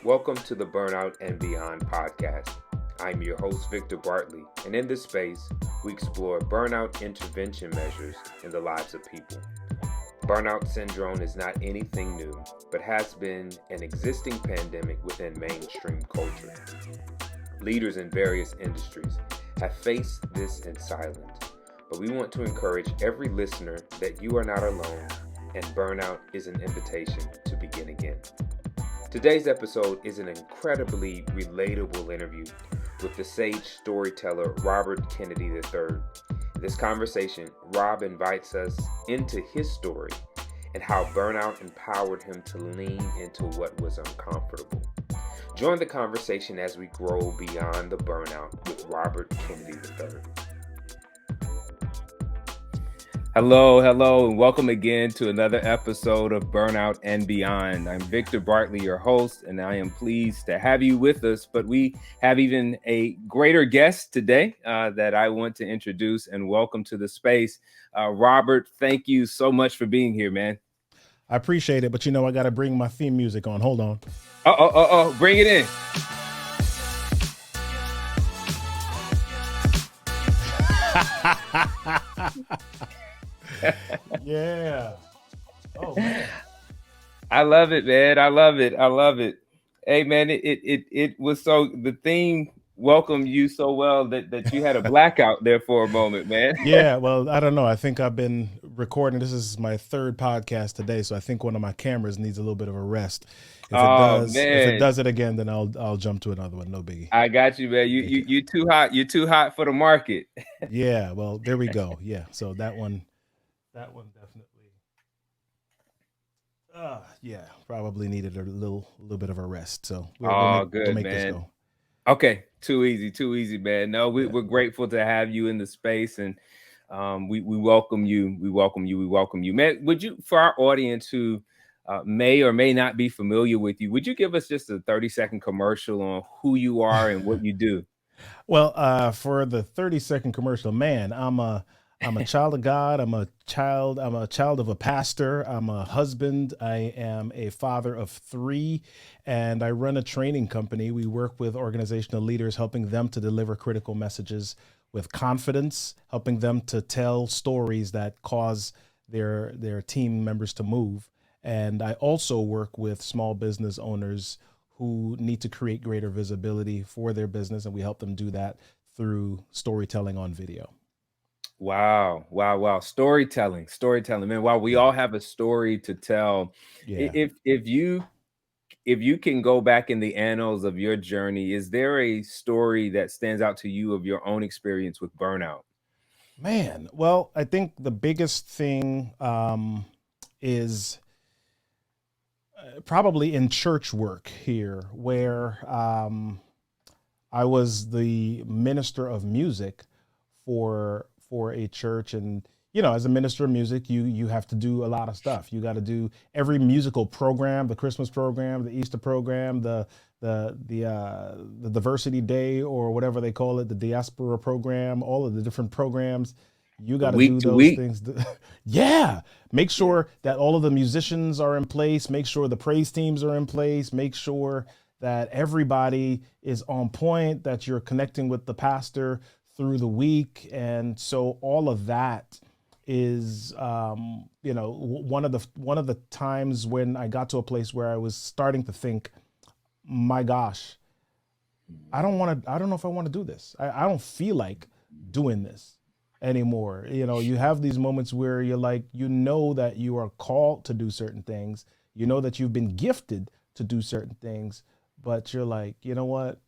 Welcome to the Burnout and Beyond podcast. I'm your host, Victor Bartley, and in this space, we explore burnout intervention measures in the lives of people. Burnout syndrome is not anything new, but has been an existing pandemic within mainstream culture. Leaders in various industries have faced this in silence, but we want to encourage every listener that you are not alone, and burnout is an invitation to begin again. Today's episode is an incredibly relatable interview with the sage storyteller Robert Kennedy III. In this conversation, Rob invites us into his story and how burnout empowered him to lean into what was uncomfortable. Join the conversation as we grow beyond the burnout with Robert Kennedy III. Hello, and welcome again to another episode of Burnout and Beyond. I'm Victor Bartley, your host, and I am pleased to have you with us. But we have even a greater guest today that I want to introduce and welcome to the space. Robert, thank you so much for being here, man. I appreciate it, but I got to bring my theme music on. Hold on. Bring it in. Yeah. Oh man. I love it, man. I love it. Hey, man, it was so, the theme welcomed you so well that you had a blackout there for a moment, man. Yeah, well, I don't know. I think I've been recording. This is my third podcast today, so I think one of my cameras needs a little bit of a rest. If it does it again, then I'll jump to another one. No biggie. I got you, man. You too hot. You're too hot for the market. Yeah, well, there we go. Yeah, so that one definitely. Probably needed a little bit of a rest. So we'll make man. This go. Okay, too easy, man. No, we're grateful to have you in the space, and we welcome you. We welcome you, man. Would you, for our audience who may or may not be familiar with you, would you give us just a 30-second commercial on who you are and what you do? Well, for the 30-second commercial, man, I'm a child of God. I'm a child of a pastor. I'm a husband. I am a father of 3, and I run a training company. We work with organizational leaders, helping them to deliver critical messages with confidence, helping them to tell stories that cause their team members to move. And I also work with small business owners who need to create greater visibility for their business, and we help them do that through storytelling on video. Wow. Storytelling, man. Wow, we all have a story to tell. Yeah. If you can go back in the annals of your journey, is there a story that stands out to you of your own experience with burnout? Man, well, I think the biggest thing is probably in church work here, where I was the minister of music for a church. And, as a minister of music, you have to do a lot of stuff. You got to do every musical program, the Christmas program, the Easter program, the diversity day, or whatever they call it, the diaspora program, all of the different programs. You got to do those things. Yeah. Make sure that all of the musicians are in place. Make sure the praise teams are in place. Make sure that everybody is on point, that you're connecting with the pastor through the week. And so all of that is, one of the times when I got to a place where I was starting to think, my gosh, I don't know if I want to do this. I don't feel like doing this anymore. You have these moments where you're like, that you are called to do certain things, that you've been gifted to do certain things, but you're like, you know what?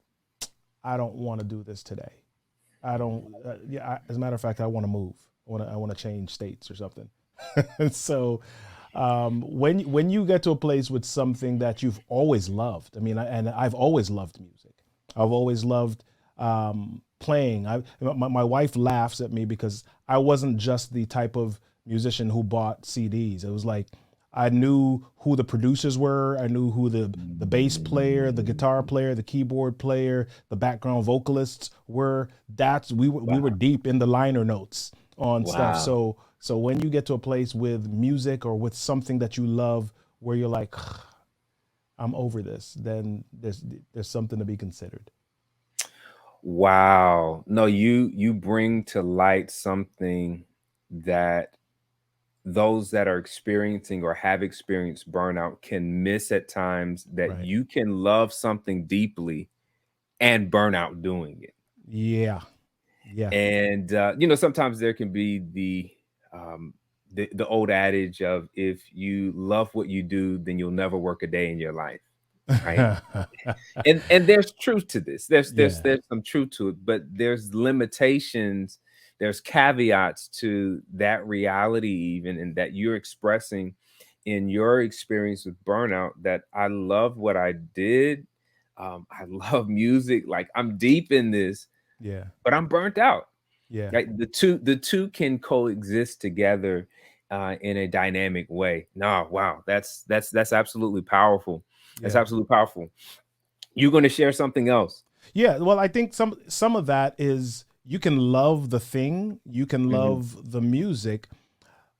I don't want to do this today. I don't. As a matter of fact, I want to move. I want to change states or something. So, when you get to a place with something that you've always loved, and I've always loved music. I've always loved playing. My wife laughs at me because I wasn't just the type of musician who bought CDs. It was like, I knew who the producers were. I knew who the bass player, the guitar player, the keyboard player, the background vocalists were. We were deep in the liner notes on stuff. So when you get to a place with music or with something that you love, where you're like, I'm over this, then there's something to be considered. Wow. No, you bring to light something that those that are experiencing or have experienced burnout can miss at times, that Right. you can love something deeply and burn out doing it. Yeah. Yeah. And sometimes there can be um, the old adage of, if you love what you do, then you'll never work a day in your life, right? And there's truth to this. Yeah. There's some truth to it, but there's limitations, there's caveats to that reality, even, and that you're expressing in your experience with burnout. That I love what I did. I love music. Like, I'm deep in this, Yeah. but I'm burnt out. Yeah. Right? The two can coexist together in a dynamic way. No, wow, that's absolutely powerful. That's Yeah. absolutely powerful. You're going to share something else. Yeah. Well, I think some of that is, you can love the thing, you can Mhm. love the music.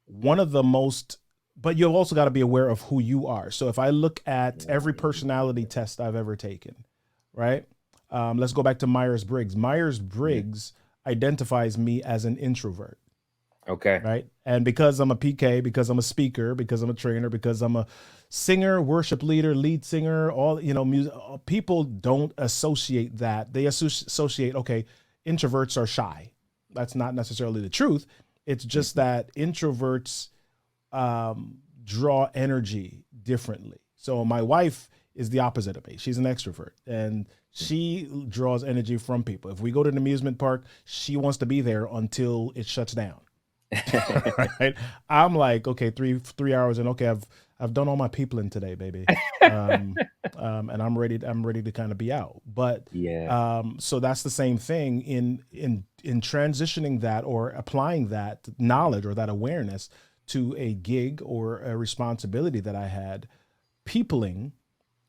One of the most, but you've also got to be aware of who you are. So if I look at every personality test I've ever taken, right? Let's go back to Myers-Briggs. Mhm. Myers-Briggs identifies me as an introvert, Okay. right? And because I'm a PK, because I'm a speaker, because I'm a trainer, because I'm a singer, worship leader, lead singer, all, music, people don't associate that. They associate, okay, introverts are shy. That's not necessarily the truth. It's just Mhm. that introverts draw energy differently. So my wife is the opposite of me. She's an extrovert, and she draws energy from people. If we go to an amusement park, she wants to be there until it shuts down. Right? I'm like, okay, three hours, and okay, I've done all my peopling today, baby. Um, and I'm ready to kind of be out. But Yeah. so that's the same thing in transitioning that, or applying that knowledge or that awareness to a gig or a responsibility that I had. Peopling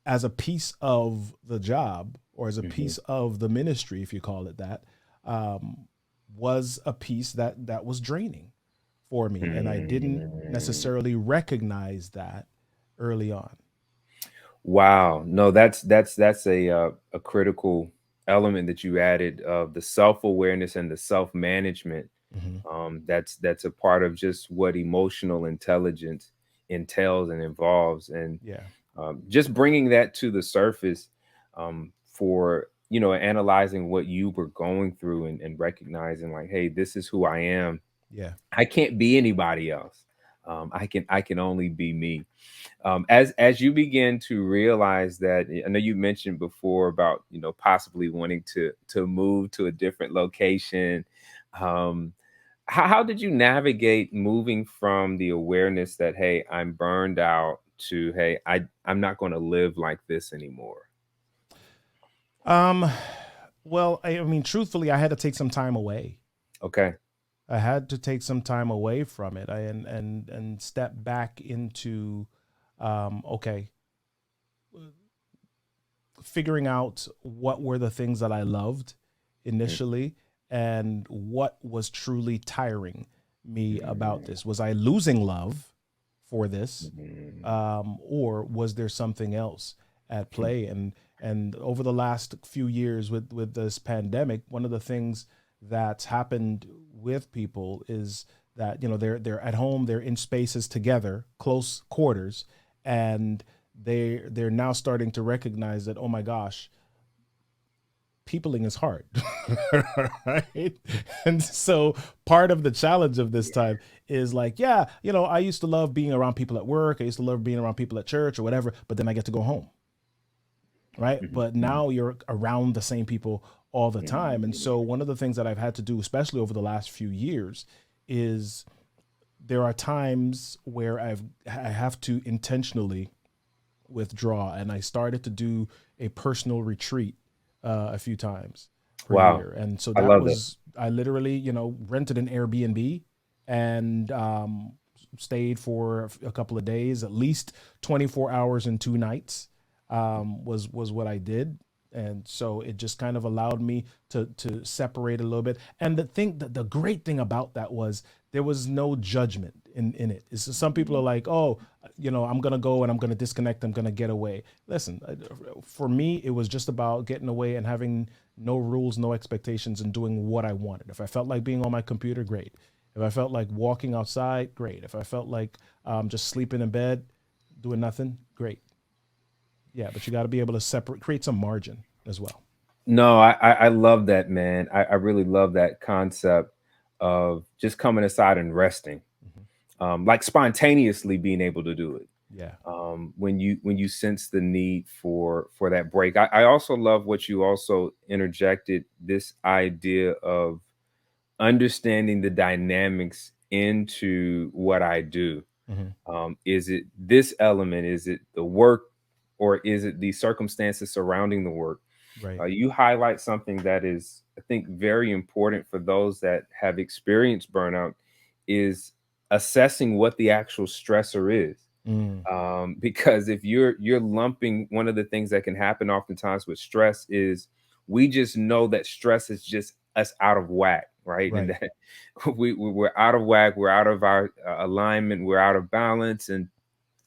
as a piece of the job, or as a Mhm. piece of the ministry, if you call it that, um, was a piece that was draining for me, and I didn't Mm. necessarily recognize that early on. Wow. No, that's a critical element that you added, of the self-awareness and the self-management. Hmm. That's a part of just what emotional intelligence entails and involves. And Yeah, just bringing that to the surface, for analyzing what you were going through, and recognizing, like, hey, this is who I am. yeah, I can't be anybody else. I can only be me. As you begin to realize that, I know you mentioned before about, possibly wanting to move to a different location. um, how did you navigate moving from the awareness that, hey, I'm burned out, to, hey, I'm not going to live like this anymore? um well, I mean, truthfully, I had to take some time away. Okay. I had to take some time away from it, and step back into, okay, figuring out what were the things that I loved initially, and what was truly tiring me about Mhm. this. Was I losing love for this, Mhm. or was there something else at Mhm. play? And over the last few years with this pandemic, one of the things that's happened with people is that, they're at home, they're in spaces together, close quarters, and they're now starting to recognize that, oh my gosh, peopling is hard. Right? And so part of the challenge of this time is like, yeah, I used to love being around people at work, I used to love being around people at church or whatever, but then I get to go home, right? But Mhm. now you're around the same people all the time. And Mhm. so one of the things that I've had to do, especially over the last few years, is there are times where I have to intentionally withdraw, and I started to do a personal retreat a few times per Wow. year. And so I that love that. was, I literally, rented an Airbnb, and stayed for a couple of days, at least 24 hours and 2 nights, was what I did. And so it just kind of allowed me to separate a little bit. And the great thing about that was there was no judgment in it. Some people are like, oh, I'm going to go and I'm going to disconnect. I'm going to get away. Listen, for me, it was just about getting away and having no rules, no expectations, and doing what I wanted. If I felt like being on my computer, great. If I felt like walking outside, great. If I felt like just sleeping in bed, doing nothing, great. Yeah, but you got to be able to create some margin as well. No, I love that, man. I really love that concept of just coming aside and resting, like spontaneously being able to do it. Yeah. When you sense the need for that break. I also love what you also interjected, this idea of understanding the dynamics into what I do. Is it this element? Is it the work, or is it the circumstances surrounding the work? Right. You highlight something that is, I think, very important for those that have experienced burnout, is assessing what the actual stressor is. Because if you're lumping, one of the things that can happen oftentimes with stress is we just know that stress is just us out of whack, right? And that we're out of whack, we're out of our alignment, we're out of balance, and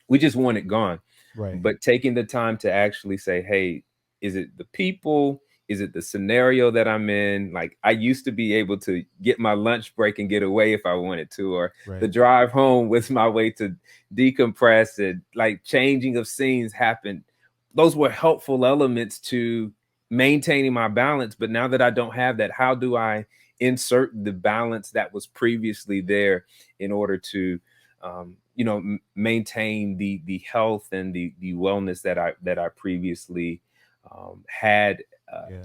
we just want it gone. Right. But taking the time to actually say, hey, is it the people? Is it the scenario that I'm in? Like, I used to be able to get my lunch break and get away if I wanted to, or the drive home was my way to decompress, and like changing of scenes happened. Those were helpful elements to maintaining my balance. But now that I don't have that, how do I insert the balance that was previously there in order to maintain the health and the wellness that I previously had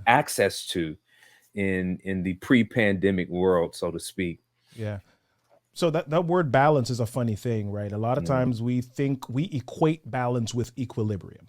access to in the pre-pandemic world, so to speak. Yeah. So that word balance is a funny thing, right? A lot of times we think we equate balance with equilibrium,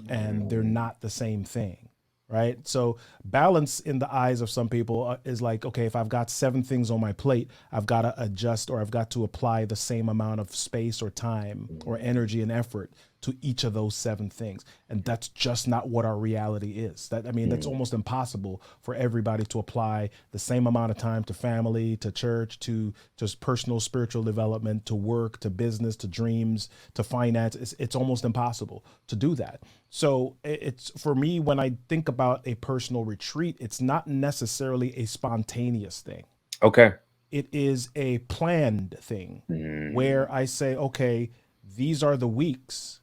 and they're not the same thing, right? So balance in the eyes of some people is like, okay, if I've got 7 things on my plate, I've got to adjust, or I've got to apply the same amount of space or time or energy and effort to each of those 7 things. And that's just not what our reality is. That's almost impossible for everybody to apply the same amount of time to family, to church, to just personal spiritual development, to work, to business, to dreams, to finance. It's almost impossible to do that. So it's, for me, when I think about a personal retreat, it's not necessarily a spontaneous thing. Okay. It is a planned thing where I say, okay, these are the weeks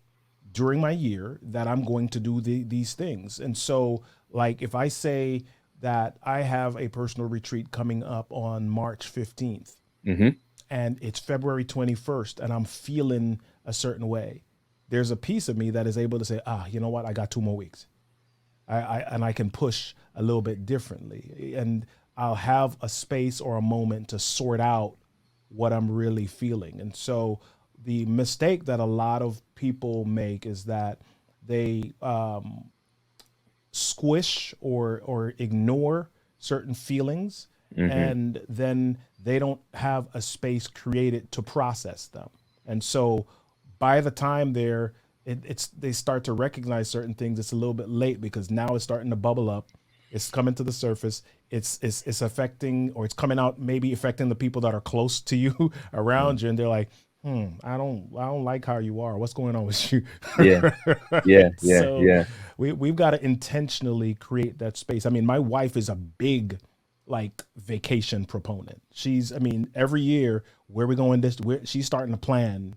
during my year that I'm going to do these things. And so, like, if I say that I have a personal retreat coming up on March 15th and it's February 21st and I'm feeling a certain way, there's a piece of me that is able to say, you know what? I got 2 more weeks. I can push a little bit differently, and I'll have a space or a moment to sort out what I'm really feeling. And so the mistake that a lot of people make is that they squish or ignore certain feelings, and then they don't have a space created to process them. And so by the time they start to recognize certain things, it's a little bit late, because now it's starting to bubble up. It's coming to the surface. It's affecting, or it's coming out, maybe affecting the people that are close to you around you. And they're like, I don't like how you are. What's going on with you? So we've got to intentionally create that space. I mean, my wife is a big, like, vacation proponent. Every year, where we going she's starting to plan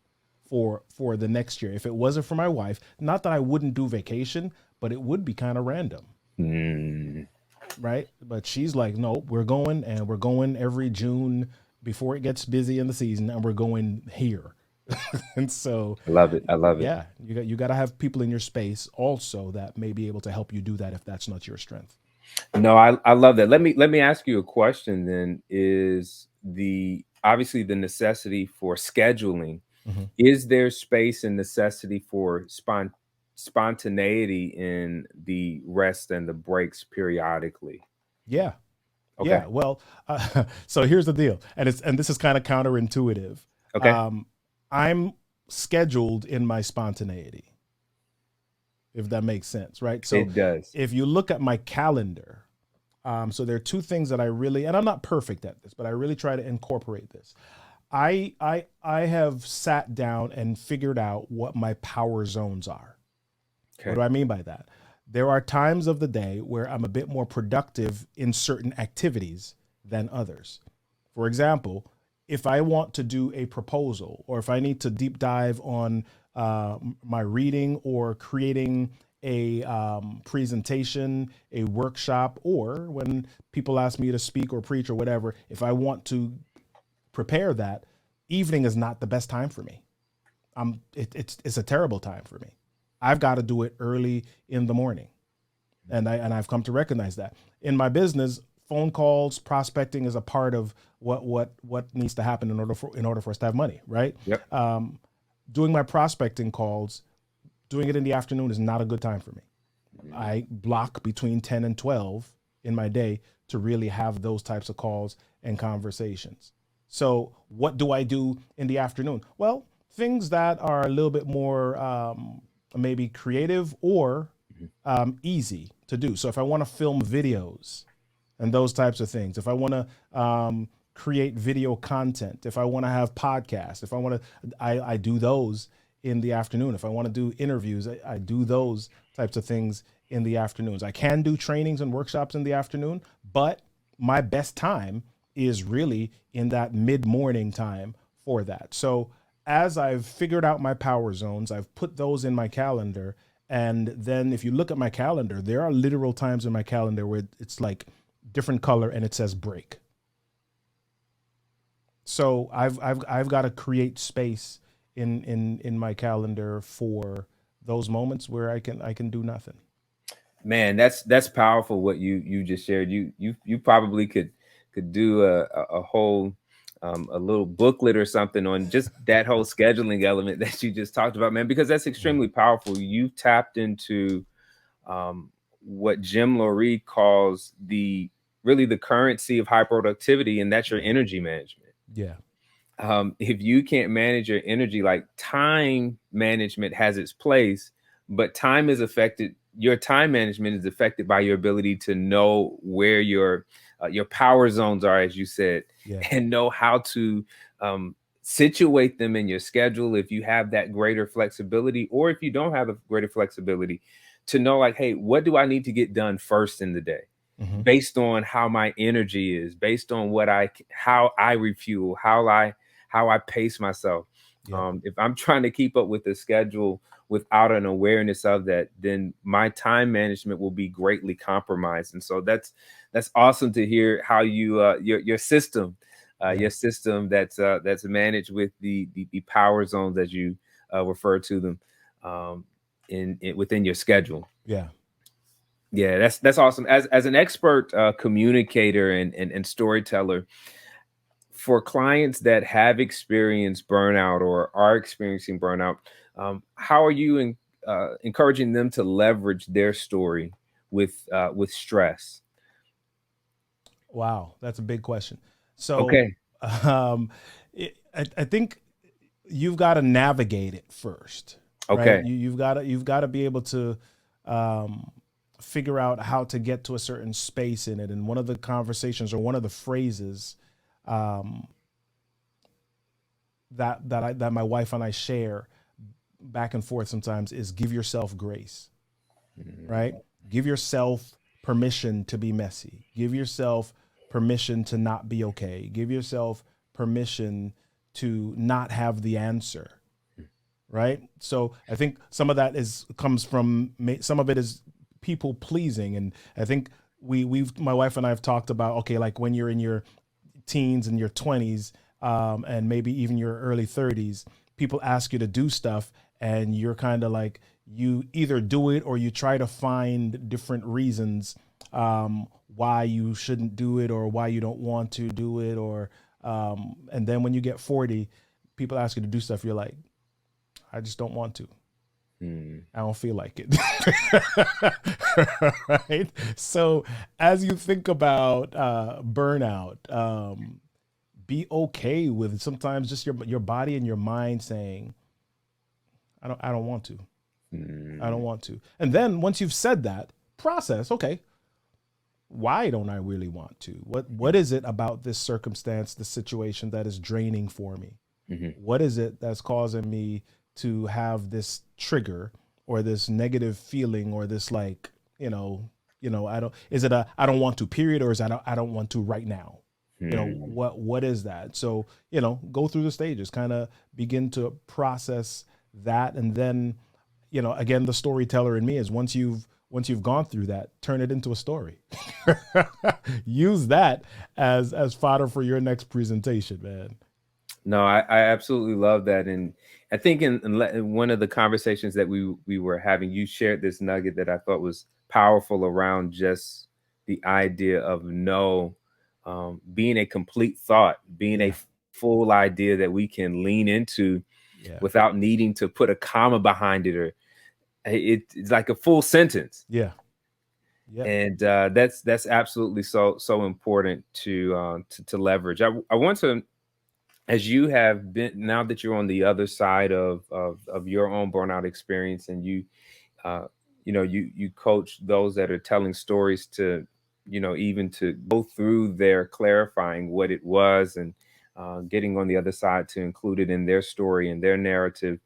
for the next year. If it wasn't for my wife, not that I wouldn't do vacation, but it would be kind of random. Right? But she's like, no, we're going every June before it gets busy in the season, and we're going here. And so I love it. Yeah, you got to have people in your space also that may be able to help you do that if that's not your strength. No, I love that. Let me ask you a question then. Is obviously the necessity for scheduling, is there space and necessity for spontaneity in the rest and the breaks periodically? Yeah. Okay. Yeah. Well, so here's the deal. And this is kind of counterintuitive. Okay. I'm scheduled in my spontaneity, if that makes sense, right? So it does. If you look at my calendar, so there are 2 things that I really, and I'm not perfect at this, but I really try to incorporate this. I have sat down and figured out what my power zones are. Okay. What do I mean by that? There are times of the day where I'm a bit more productive in certain activities than others. For example, if I want to do a proposal, or if I need to deep dive on my reading or creating a presentation, a workshop, or when people ask me to speak or preach or whatever, if I want to prepare that, evening is not the best time for me. It's a terrible time for me. I've got to do it early in the morning. And I've come to recognize that. In my business, phone calls, prospecting is a part of what needs to happen in order for us to have money, right? Yep. Doing my prospecting calls, doing it in the afternoon is not a good time for me. I block between 10 and 12 in my day to really have those types of calls and conversations. So what do I do in the afternoon? Well, things that are a little bit more maybe creative or easy to do. So if I want to film videos and those types of things, if I want to create video content, if I want to have podcasts, if I want to, I do those in the afternoon. If I want to do interviews, I do those types of things in the afternoons. I can do trainings and workshops in the afternoon, but my best time is really in that mid-morning time for that. So as I've figured out my power zones, I've put those in my calendar. And then if you look at my calendar, there are literal times in my calendar where it's like different color and it says break. So I've got to create space in my calendar for those moments where I can do nothing. Man, that's powerful what you just shared. You probably could do a whole a little booklet or something on just that whole scheduling element that you just talked about, man, because that's extremely powerful. You tapped into what Jim Laurie calls the currency of high productivity, and that's your energy management. Yeah. If you can't manage your energy, like time management has its place, but your time management is affected by your ability to know where your power zones are, as you said, and know how to situate them in your schedule. If you have that greater flexibility, or if you don't have a greater flexibility, to know like, hey, what do I need to get done first in the day? Mm-hmm. Based on how my energy is, based on how I refuel, how I pace myself. Yeah. If I'm trying to keep up with the schedule without an awareness of that, then my time management will be greatly compromised. And so that's awesome to hear how you your system that's managed with the power zones, as you refer to them, within your schedule. Yeah, that's awesome. As an expert communicator and storyteller, for clients that have experienced burnout or are experiencing burnout, how are you encouraging them to leverage their story with stress? Wow, that's a big question. So, okay, I think you've got to navigate it first. Okay, right? You've got to be able to figure out how to get to a certain space in it. And one of the conversations, or one of the phrases that my wife and I share back and forth sometimes is give yourself grace, right? Give yourself permission to be messy. Give yourself permission to not be okay. Give yourself permission to not have the answer, right? So I think some of that comes from, some of it is people pleasing. And I think my wife and I have talked about, okay, like when you're in your teens and your 20s, and maybe even your early 30s, people ask you to do stuff and you're kind of like, you either do it or you try to find different reasons why you shouldn't do it or why you don't want to do it. Or and then when you get 40, people ask you to do stuff, you're like, I just don't want to. I don't feel like it. Right? So as you think about burnout, be okay with sometimes just your body and your mind saying, I don't want to. I don't want to. And then once you've said that, process, okay, why don't I really want to? What is it about this circumstance, this situation that is draining for me? What is it that's causing me to have this trigger or this negative feeling or this like, I don't, is it I don't want to period, or is I don't want to right now? What is that? So, go through the stages, kind of begin to process that. And then, again, the storyteller in me is once you've gone through that, turn it into a story. Use that as fodder for your next presentation, man. No, I absolutely love that. And I think in one of the conversations that we were having, you shared this nugget that I thought was powerful around just the idea of being a complete thought, being a full idea that we can lean into without needing to put a comma behind it, or it's like a full sentence. Yeah. And that's absolutely so important to leverage. I want to, as you have been, now that you're on the other side of your own burnout experience, and you coach those that are telling stories to, even to go through their clarifying what it was, and getting on the other side to include it in their story and their narrative.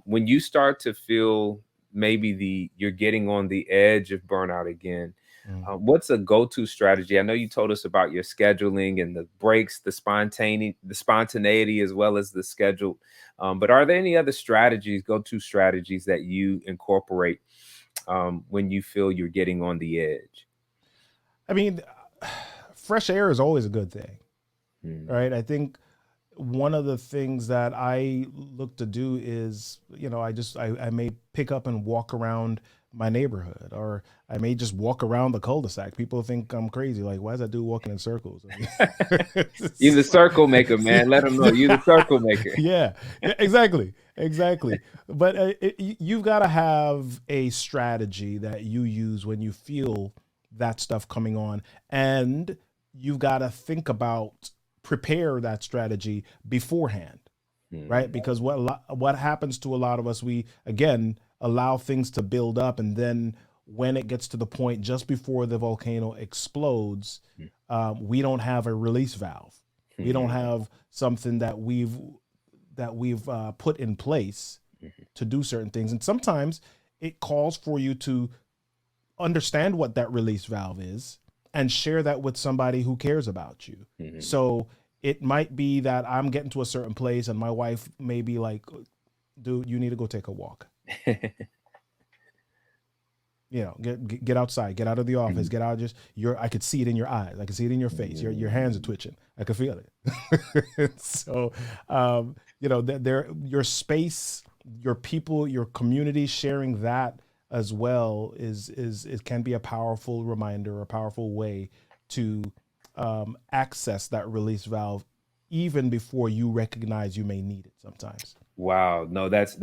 When you start to feel maybe you're getting on the edge of burnout again, what's a go-to strategy? I know you told us about your scheduling and the breaks, the spontaneity, as well as the schedule. But are there any other go-to strategies that you incorporate when you feel you're getting on the edge? I mean, fresh air is always a good thing, right? I think one of the things that I look to do is, I may pick up and walk around my neighborhood, or I may just walk around the cul-de-sac. People think I'm crazy. Like, why is that dude walking in circles? I mean, you're the circle maker, man. Let them know you're the circle maker. Yeah, exactly. But you've got to have a strategy that you use when you feel that stuff coming on, and you've got to think about, prepare that strategy beforehand, right? Because what happens to a lot of us, we again allow things to build up, and then when it gets to the point just before the volcano explodes, we don't have a release valve. We don't have something that we've put in place to do certain things, and sometimes it calls for you to understand what that release valve is and share that with somebody who cares about you. So it might be that I'm getting to a certain place and my wife may be like, dude, you need to go take a walk. Get outside, get out of the office, get out. I could see it in your eyes. I could see it in your face. Your hands are twitching. I could feel it. So, your space, your people, your community, sharing that as well it can be a powerful reminder, a powerful way to access that release valve even before you recognize you may need it sometimes. Wow. No, that's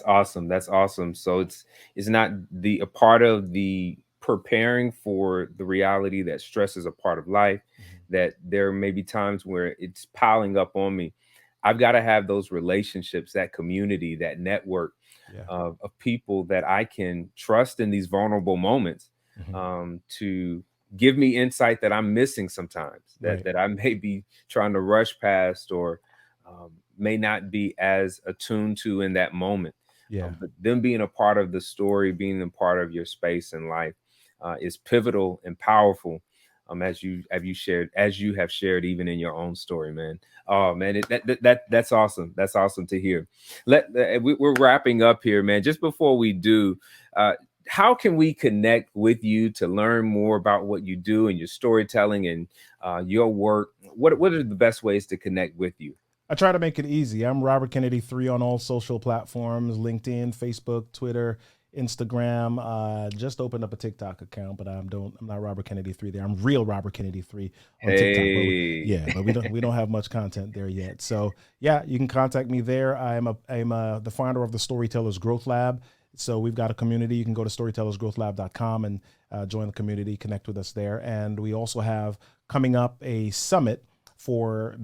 awesome. That's awesome. So it's not a part of the preparing for the reality that stress is a part of life, that there may be times where it's piling up on me. I've got to have those relationships, that community, that network of people that I can trust in these vulnerable moments, to give me insight that I'm missing sometimes, that I may be trying to rush past, or may not be as attuned to in that moment. But them being a part of the story, being a part of your space in life, is pivotal and powerful. As you have shared even in your own story, man. Oh man, that's awesome. That's awesome to hear. We're wrapping up here, man. Just before we do, how can we connect with you to learn more about what you do and your storytelling and your work? What are the best ways to connect with you? I try to make it easy. I'm Robert Kennedy 3 on all social platforms: LinkedIn, Facebook, Twitter, Instagram. Just opened up a TikTok account, but I'm not Robert Kennedy 3 there. I'm real Robert Kennedy 3 on TikTok. But we don't have much content there yet. So yeah, you can contact me there. I'm the founder of the Storytellers Growth Lab. So we've got a community. You can go to storytellersgrowthlab.com and join the community, connect with us there. And we also have coming up a summit for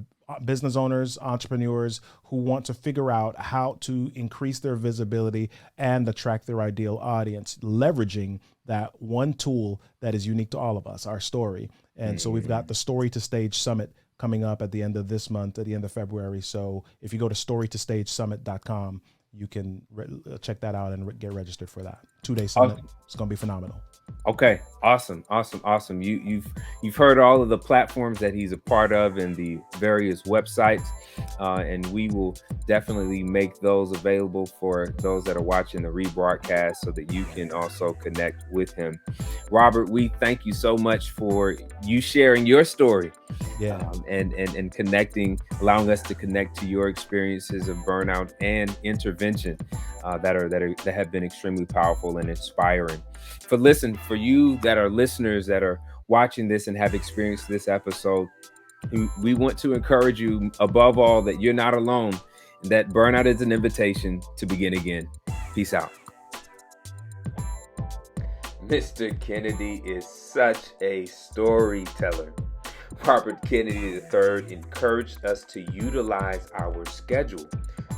business owners, entrepreneurs who want to figure out how to increase their visibility and attract their ideal audience, leveraging that one tool that is unique to all of us, our story. And so we've got the Story to Stage Summit coming up at the end of this month, at the end of February. So if you go to storytostagesummit.com, you can check that out and get registered for that 2-day summit. It's going to be phenomenal. Okay. Awesome. You've heard all of the platforms that he's a part of and the various websites. And we will definitely make those available for those that are watching the rebroadcast so that you can also connect with him. Robert, we thank you so much for you sharing your story. Yeah. And connecting, allowing us to connect to your experiences of burnout and intervention that have been extremely powerful and inspiring. For you that are listeners that are watching this and have experienced this episode, we want to encourage you above all that you're not alone, and that burnout is an invitation to begin again. Peace out. Mr. Kennedy is such a storyteller. Robert Kennedy III encouraged us to utilize our schedule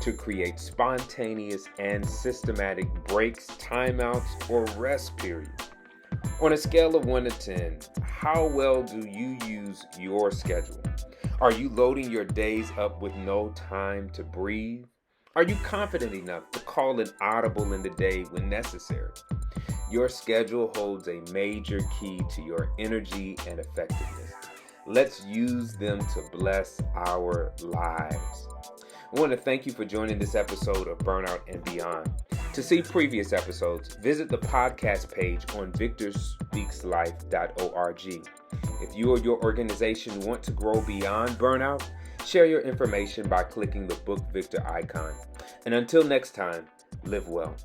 to create spontaneous and systematic breaks, timeouts, or rest periods. On a scale of 1 to 10, how well do you use your schedule? Are you loading your days up with no time to breathe? Are you confident enough to call an audible in the day when necessary? Your schedule holds a major key to your energy and effectiveness. Let's use them to bless our lives. I want to thank you for joining this episode of Burnout and Beyond. To see previous episodes, visit the podcast page on victorspeakslife.org. If you or your organization want to grow beyond burnout, share your information by clicking the Book Victor icon. And until next time, live well.